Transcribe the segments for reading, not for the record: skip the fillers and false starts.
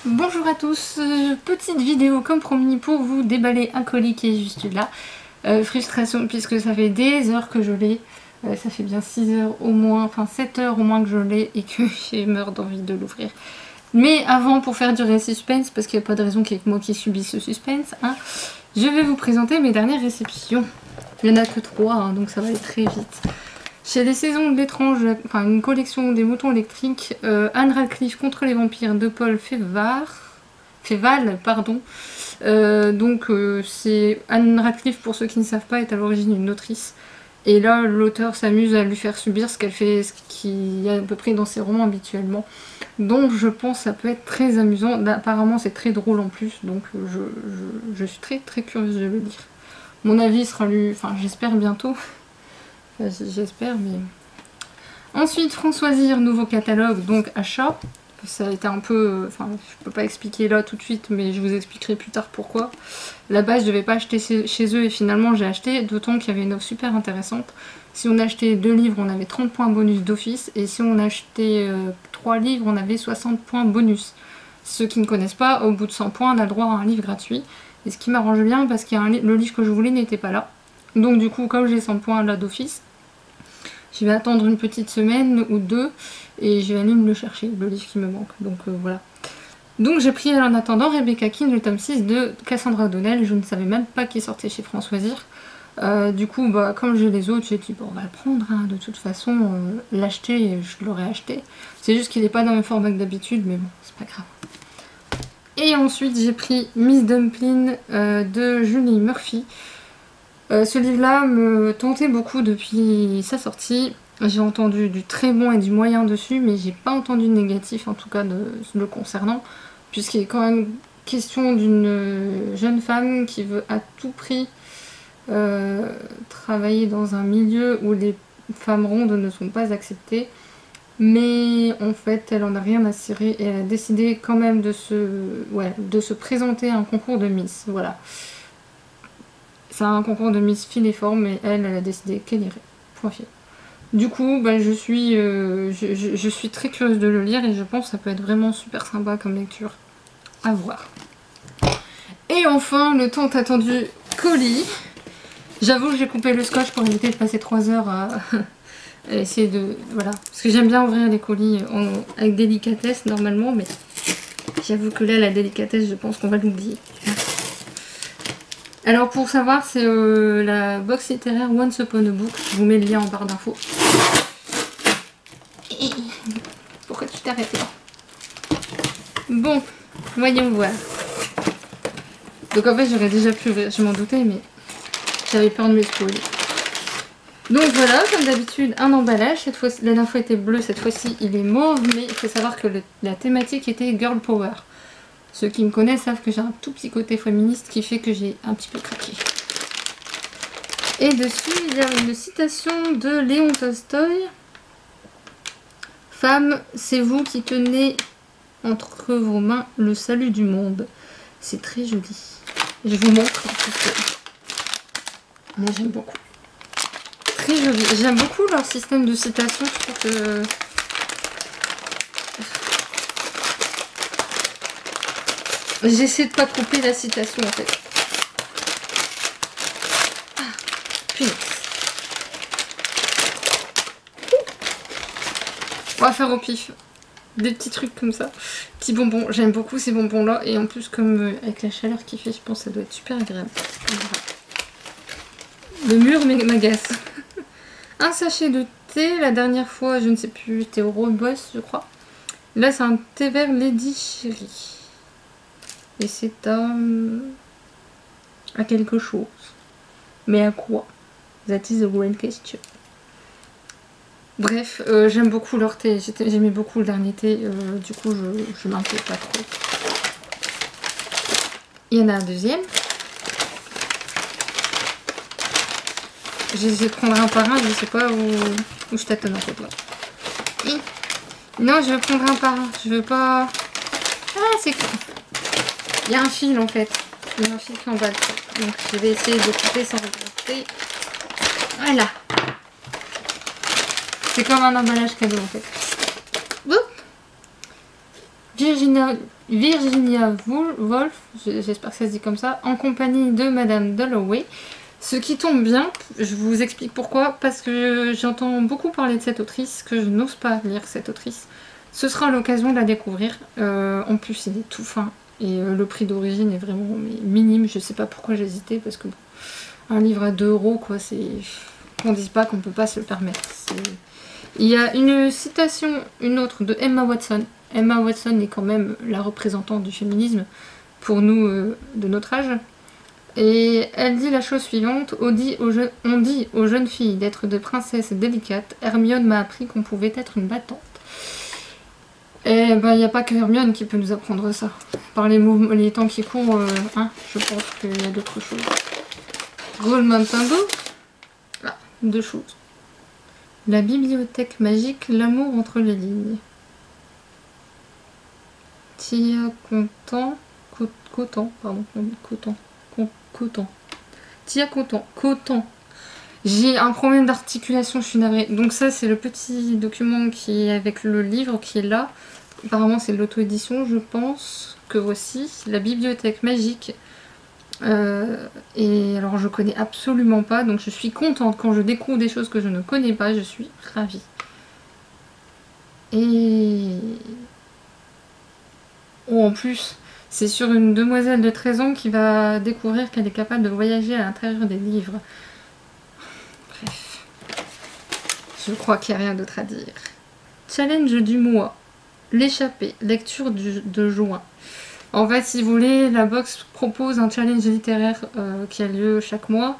Bonjour à tous, petite vidéo comme promis pour vous déballer un colis qui est juste là. Frustration puisque ça fait des heures que je l'ai, ça fait bien 6 heures au moins, enfin 7 heures au moins que je l'ai et que j'ai meurs d'envie de l'ouvrir. Mais avant, pour faire durer le suspense, parce qu'il n'y a pas de raison qu'il y ait que moi qui subisse ce suspense, hein, je vais vous présenter mes dernières réceptions. Il n'y en a que 3, hein, donc ça va aller très vite. Chez les Saisons de l'étrange, enfin une collection des moutons électriques, Anne Radcliffe contre les vampires de Paul Féval, pardon. C'est Anne Radcliffe, pour ceux qui ne savent pas, est à l'origine une autrice. Et là, l'auteur s'amuse à lui faire subir ce qu'elle fait, ce qu'il y a à peu près dans ses romans habituellement. Donc je pense que ça peut être très amusant. Apparemment c'est très drôle en plus, donc je suis très très curieuse de le lire. Mon avis sera lu, enfin j'espère bientôt. J'espère, mais... Ensuite, Françoisir, nouveau catalogue, donc achat. Ça a été un peu... Enfin, je peux pas expliquer là tout de suite, mais je vous expliquerai plus tard pourquoi. Là-bas, je devais pas acheter chez eux et finalement j'ai acheté, d'autant qu'il y avait une offre super intéressante. Si on achetait 2 livres, on avait 30 points bonus d'office, et si on achetait 3 livres, on avait 60 points bonus. Ceux qui ne connaissent pas, au bout de 100 points, on a le droit à un livre gratuit. Et ce qui m'arrange bien, parce que le livre que je voulais n'était pas là. Donc du coup, comme j'ai 100 points là d'office, je vais attendre une petite semaine ou 2 et je vais aller me le chercher, le livre qui me manque. Donc voilà. Donc j'ai pris en attendant Rebecca King, le tome 6 de Cassandra O'Donnell. Je ne savais même pas qu'il sortait chez Françoisir. Du coup, comme j'ai les autres, j'ai dit bon, on va le prendre. Hein. De toute façon, l'acheter, je l'aurais acheté. C'est juste qu'il n'est pas dans le même format que d'habitude, mais bon, c'est pas grave. Et ensuite, j'ai pris Miss Dumpling de Julie Murphy. Ce livre-là me tentait beaucoup depuis sa sortie. J'ai entendu du très bon et du moyen dessus, mais j'ai pas entendu de négatif en tout cas le concernant, puisqu'il est quand même question d'une jeune femme qui veut à tout prix travailler dans un milieu où les femmes rondes ne sont pas acceptées. Mais en fait, elle en a rien à cirer et elle a décidé quand même de se présenter à un concours de Miss. Voilà. C'est un concours de Miss Fil et Forme et elle a décidé qu'elle irait. Point final. Du coup, je suis très curieuse de le lire et je pense que ça peut être vraiment super sympa comme lecture. À voir. Et enfin, le tant attendu colis. J'avoue que j'ai coupé le scotch pour éviter de passer 3 heures à essayer de... Voilà. Parce que j'aime bien ouvrir les colis avec délicatesse normalement, mais j'avoue que là, la délicatesse, je pense qu'on va l'oublier. Alors pour savoir, c'est la box littéraire Once Upon a Book. Je vous mets le lien en barre d'infos. Pourquoi tu t'arrêtes là? Bon, voyons voir. Donc en fait j'aurais déjà pu ouvrir, je m'en doutais, mais j'avais peur de me spoiler. Donc voilà, comme d'habitude, un emballage. Cette fois, la dernière fois était bleu, cette fois-ci il est mauve, mais il faut savoir que la thématique était Girl Power. Ceux qui me connaissent savent que j'ai un tout petit côté féministe qui fait que j'ai un petit peu craqué. Et dessus, il y a une citation de Léon Tolstoï. Femme, c'est vous qui tenez entre vos mains le salut du monde. C'est très joli. Je vous montre. Moi, j'aime beaucoup. Très joli. J'aime beaucoup leur système de citation. Je trouve que... J'essaie de pas couper la citation en fait. Ah, punaise. On va faire au pif. Des petits trucs comme ça. Petits bonbons. J'aime beaucoup ces bonbons là. Et en plus, comme avec la chaleur qu'il fait, je pense que ça doit être super agréable. Le mur m'agace. Un sachet de thé. La dernière fois, je ne sais plus, thé au rooibos, je crois. Là, c'est un thé vert Lady Chérie. Et c'est à quelque chose. Mais à quoi? That is a real question. Bref, j'aime beaucoup leur thé. J'aimais beaucoup le dernier thé. Du coup, je m'inquiète pas trop. Il y en a un deuxième. J'essaie de prendre un par un. Je sais pas où je tâtonne en fait là. Non, je vais prendre un par un. Je veux pas... Ah, c'est cool. Il y a un fil en fait. Il y a un fil qui emballe. Donc je vais essayer de couper sans regretter. Voilà. C'est comme un emballage cadeau en fait. Oups. Virginia Woolf, j'espère que ça se dit comme ça, en compagnie de Madame Dalloway. Ce qui tombe bien, je vous explique pourquoi, parce que j'entends beaucoup parler de cette autrice, que je n'ose pas lire cette autrice. Ce sera l'occasion de la découvrir. En plus, il est tout fin, et le prix d'origine est vraiment minime. Je sais pas pourquoi j'hésitais, parce que bon, un livre à 2 €, quoi, c'est... Qu'on dise pas qu'on peut pas se le permettre. Il y a une citation, une autre, de Emma Watson. Emma Watson est quand même la représentante du féminisme, pour nous de notre âge. Et elle dit la chose suivante, on dit aux jeunes filles d'être de princesses délicates, Hermione m'a appris qu'on pouvait être une battante. Et ben il n'y a pas que Hermione qui peut nous apprendre ça. Par les temps qui courent, hein, je pense qu'il y a d'autres choses. Goldman Tango, ah, 2 choses. La bibliothèque magique, l'amour entre les lignes. Tia Cotan. Tia Cotan. J'ai un problème d'articulation, je suis navrée. Donc ça, c'est le petit document qui est avec le livre qui est là. Apparemment, c'est de l'auto-édition, je pense que voici. La bibliothèque magique. Et alors, je connais absolument pas, donc je suis contente quand je découvre des choses que je ne connais pas. Je suis ravie. Et... oh, en plus... c'est sur une demoiselle de 13 ans qui va découvrir qu'elle est capable de voyager à l'intérieur des livres. Bref. Je crois qu'il n'y a rien d'autre à dire. Challenge du mois. L'échappée. Lecture de juin. En fait, si vous voulez, la box propose un challenge littéraire qui a lieu chaque mois.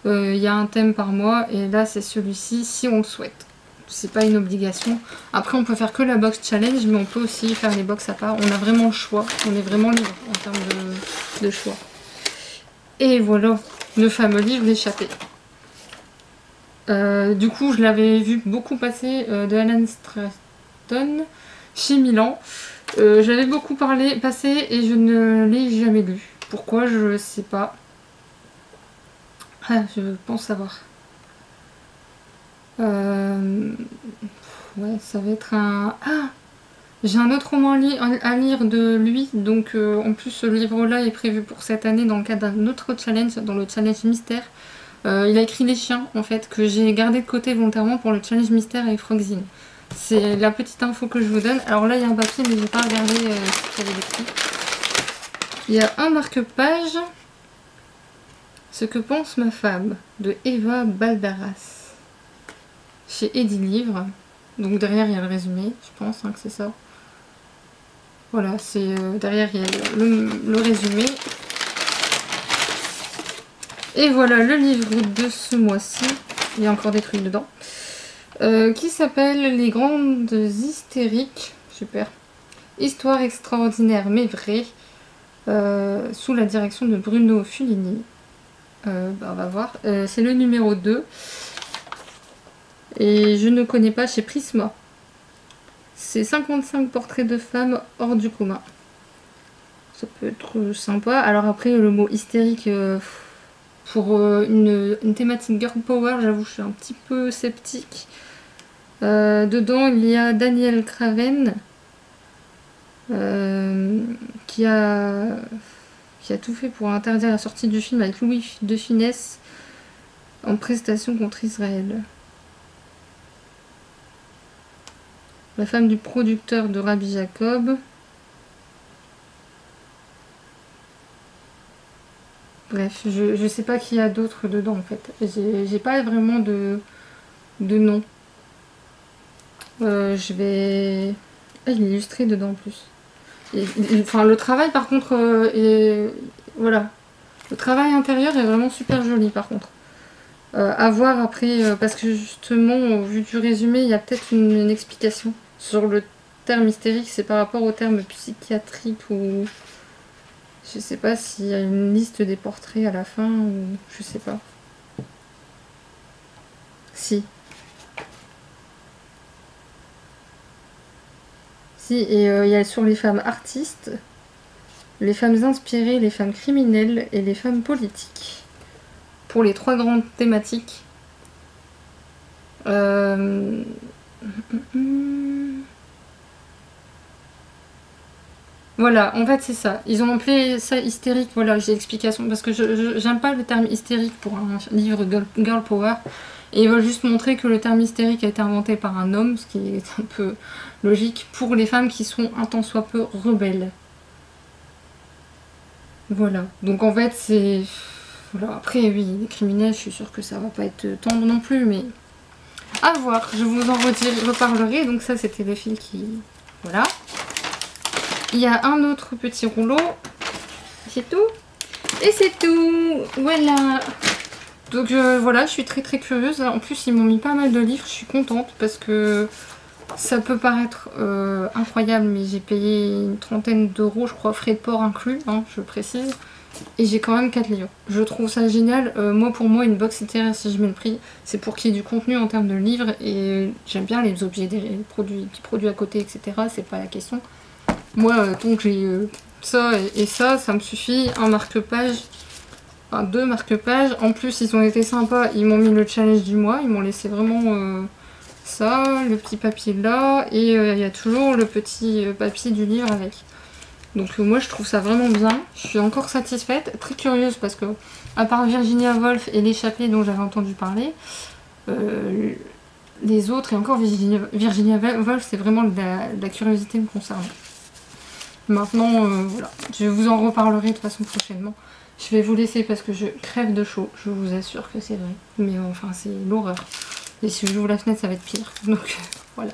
Il y a un thème par mois et là, c'est celui-ci si on le souhaite. C'est pas une obligation. Après, on peut faire que la box challenge, mais on peut aussi faire les box à part. On a vraiment le choix. On est vraiment libre en termes de choix. Et voilà, le fameux livre L'échappée. Du coup, je l'avais vu beaucoup passer de Alan Stratton chez Milan. J'avais beaucoup passé et je ne l'ai jamais lu. Pourquoi, je sais pas. Ah, je pense savoir. Ouais, ça va être un... ah, j'ai un autre roman à lire de lui, donc en plus ce livre-là est prévu pour cette année dans le cadre d'un autre challenge, dans le challenge mystère. Il a écrit Les Chiens, en fait, que j'ai gardé de côté volontairement pour le challenge mystère avec Frogzine. C'est la petite info que je vous donne. Alors là, il y a un papier, mais je n'ai pas regardé ce qu'il y avait écrit. Il y a un marque-page. Ce que pense ma femme, de Eva Baldaras. Chez Eddy Livre. Donc derrière il y a le résumé, je pense que c'est ça. Voilà, c'est derrière il y a le résumé. Et voilà le livre de ce mois-ci. Il y a encore des trucs dedans. Qui s'appelle Les Grandes Hystériques. Super. Histoire extraordinaire mais vraie. Sous la direction de Bruno Fulini. On va voir. C'est le numéro 2. Et je ne connais pas chez Prisma. C'est 55 portraits de femmes hors du commun. Ça peut être sympa. Alors après, le mot hystérique, pour une thématique girl power, j'avoue, je suis un petit peu sceptique. Dedans, il y a Daniel Craven, qui a tout fait pour interdire la sortie du film avec Louis de Funès en prestation contre Israël. La femme du producteur de Rabbi Jacob. Bref, je sais pas qui y a d'autres dedans en fait. J'ai pas vraiment de nom. Je vais... ah, il est illustré dedans en plus. Enfin, le travail par contre est... voilà. Le travail intérieur est vraiment super joli par contre. À voir après, parce que justement, au vu du résumé, il y a peut-être une explication sur le terme hystérique. C'est par rapport au terme psychiatrique ou... je sais pas s'il y a une liste des portraits à la fin ou... je sais pas. Si. Si, et il y a sur les femmes artistes, les femmes inspirées, les femmes criminelles et les femmes politiques. Pour les 3 grandes thématiques. Voilà, en fait c'est ça. Ils ont appelé ça hystérique, voilà, j'ai l'explication. Parce que j'aime pas le terme hystérique pour un livre Girl Power. Et ils veulent juste montrer que le terme hystérique a été inventé par un homme, ce qui est un peu logique, pour les femmes qui sont un tant soit peu rebelles. Voilà, donc en fait c'est... Voilà. Après oui, les criminels, je suis sûre que ça va pas être tendre non plus, mais... À voir, je vous en reparlerai. Donc ça c'était le fil qui... Voilà. Il y a un autre petit rouleau. C'est tout. Et c'est tout. Voilà. Donc voilà, je suis très très curieuse. En plus ils m'ont mis pas mal de livres, je suis contente parce que ça peut paraître incroyable, mais j'ai payé une trentaine d'euros, je crois, frais de port inclus, hein, je précise. Et j'ai quand même 4 livres. Je trouve ça génial. Moi, pour moi, une box littéraire, si je mets le prix, c'est pour qu'il y ait du contenu en termes de livres. Et j'aime bien les objets, des petits produits à côté, etc. C'est pas la question. Moi, tant que j'ai ça et ça, ça me suffit. Un marque-page, enfin 2 marque-pages. En plus, ils ont été sympas. Ils m'ont mis le challenge du mois. Ils m'ont laissé vraiment ça, le petit papier là. Et il y a toujours le petit papier du livre avec. Donc moi je trouve ça vraiment bien, je suis encore satisfaite, très curieuse parce que à part Virginia Woolf et l'échappée dont j'avais entendu parler, les autres et encore Virginia Woolf c'est vraiment de la curiosité me concernant. Maintenant voilà, je vous en reparlerai de toute façon prochainement. Je vais vous laisser parce que je crève de chaud, je vous assure que c'est vrai. Mais enfin c'est l'horreur. Et si j'ouvre la fenêtre ça va être pire, donc voilà.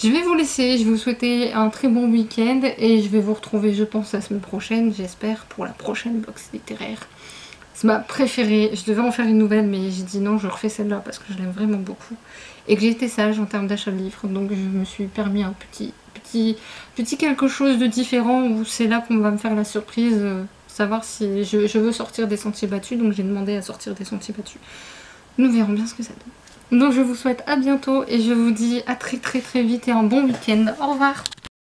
Je vais vous laisser, je vais vous souhaiter un très bon week-end et je vais vous retrouver je pense la semaine prochaine, j'espère, pour la prochaine box littéraire. C'est ma préférée, je devais en faire une nouvelle mais j'ai dit non, je refais celle-là parce que je l'aime vraiment beaucoup. Et que j'ai été sage en termes d'achat de livres, donc je me suis permis un petit quelque chose de différent où c'est là qu'on va me faire la surprise, savoir si je veux sortir des sentiers battus, donc j'ai demandé à sortir des sentiers battus. Nous verrons bien ce que ça donne. Donc je vous souhaite à bientôt et je vous dis à très vite et un bon week-end. Au revoir.